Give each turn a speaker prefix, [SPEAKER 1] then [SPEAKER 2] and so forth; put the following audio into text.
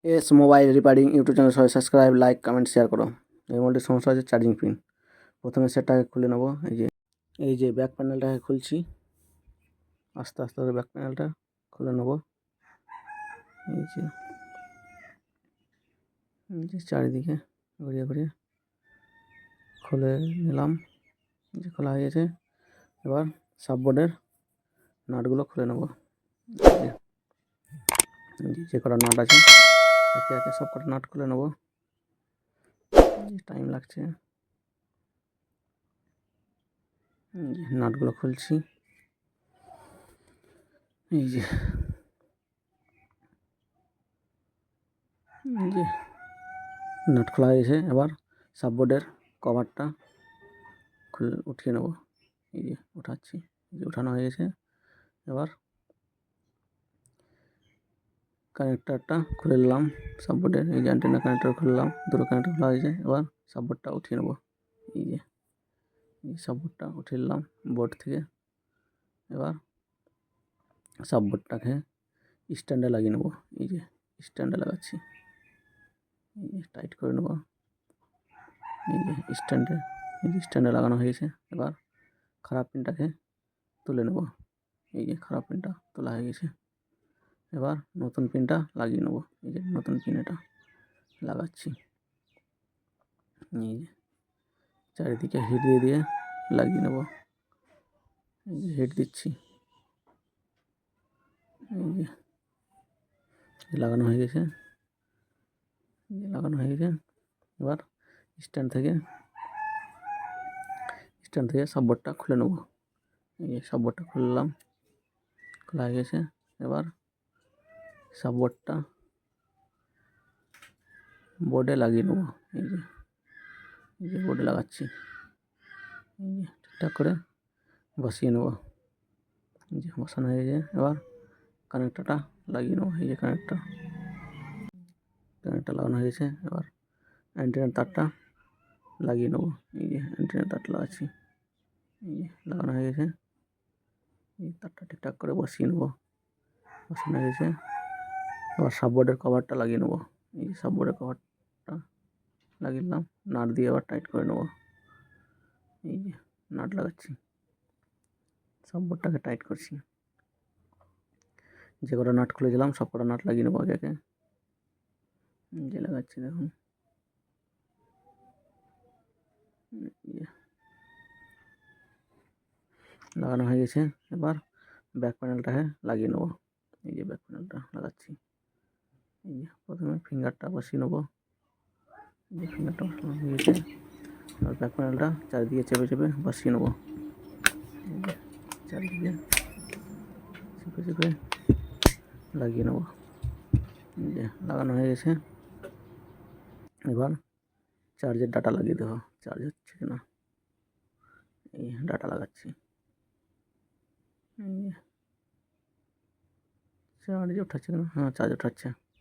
[SPEAKER 1] S mobile repairing YouTube channel সবাই subscribe, like, comment, share করো। এই মোবাইলটির সমস্যা হচ্ছে চার্জিং পিন। প্রথমে সেটটাকে খুলে নেবো। এই যে ব্যাক প্যানেলটাকে খুলছি, আস্তে আস্তে করে ব্যাক প্যানেলটা খুলে নেবো। এই যে চারিদিকে ঘুরিয়ে ঘুরিয়ে খুলে নিলাম। যে খোলা হয়ে গেছে। এবার সাববোর্ডের নাটগুলো খুলে নেবো। যে কটা নাট আছে একে একে সব কটা নাট খুলে নেবো। টাইম লাগছে। নাটগুলো খুলছি। এই যে নাট খোলা হয়ে গেছে। এবার সাববোর্ডের কভারটা উঠিয়ে নেব। এই যে উঠাচ্ছি, এই যে উঠানো হয়ে গেছে। এবার কানেক্টারটা খুলে নিলাম সাববোর্ডের। এই যে অ্যান্টেনা কানেক্টার খুললাম, দুটো কানেক্টার খোলা হয়েছে। এবার সাববোর্ডটা উঠিয়ে নেব। এই যে সাববোর্ডটা উঠিয়ে নিলাম বোর্ড থেকে। এবার সাববোর্ডটাকে স্ট্যান্ডে লাগিয়ে নেব। এই যে স্ট্যান্ডে লাগাচ্ছি, এই যে টাইট করে নেব। এই যে স্ট্যান্ডে লাগানো হয়েছে। এবার খারাপ পিনটাকে তুলে নেব। এই যে খারাপ পিনটা তোলা হয়ে গেছে। এবার নতুন পিনটা লাগিয়ে নেব। এই যে নতুন পিন এটা লাগাচ্ছি। এই যে চারিদিকে হিট দিয়ে দিয়ে লাগিয়ে নেব। এই যে হিট দিচ্ছি। এই যে লাগানো হয়ে গেছে। এবার স্ট্যান্ড থেকে সাববোর্ডটা খুলে নেব। এই যে সাববোর্ডটা খুললাম, খোলা হয়ে গেছে। এবার সাববোর্ডটা বোর্ডে লাগিয়ে নেব। এই যে বোর্ডে লাগাচ্ছি। এই যে ঠিকঠাক করে বসিয়ে নেব। এই যে বসানো হয়ে গেছে। এবার কানেক্টরটা লাগিয়ে নেব। এই যে কানেক্টর লাগানো হয়ে গেছে। এবার অ্যান্টেনার তারটা লাগিয়ে নেব। এই যে অ্যান্টেনার তারটা লাগাচ্ছি। এই যে লাগানো হয়ে গেছে। এই তারটা ঠিকঠাক করে বসিয়ে নেব। বসানো হয়ে গেছে। এবার সাববোর্ডের কভারটা লাগিয়ে নেব। এই যে সাববোর্ডের কভারটা লাগিয়ে নিলাম। নাট দিয়ে আবার টাইট করে নেব। এই যে নাট লাগাচ্ছি, সাববোর্ডটাকে টাইট করছি। যে কটা নাট খুলেছিলাম সব কটা নাট লাগিয়ে নেবো আগে আগে। যে লাগাচ্ছি দেখুন। লাগানো হয়ে গেছে। এবার ব্যাক প্যানেলটাকে লাগিয়ে নেবো। এই যে ব্যাক প্যানেলটা লাগাচ্ছি। এই যে প্রথমে ফিঙ্গারটা বসিয়ে নেবো। এই যে ফিঙ্গারটা বসানো হয়ে গেছে। আর ব্যাক প্যানেলটা চারিদিকে চেপে চেপে বসিয়ে নেবো। এই যে চারিদিকে চেপে চেপে লাগিয়ে নেবো। এই যে লাগানো হয়ে গেছে। এবার চার্জের ডাটা লাগিয়ে দেবো। চার্জ হচ্ছে কিনা এই ডাটা লাগাচ্ছি। এই যে চার্জ উঠাচ্ছে কিনা, হ্যাঁ চার্জ উঠাচ্ছে।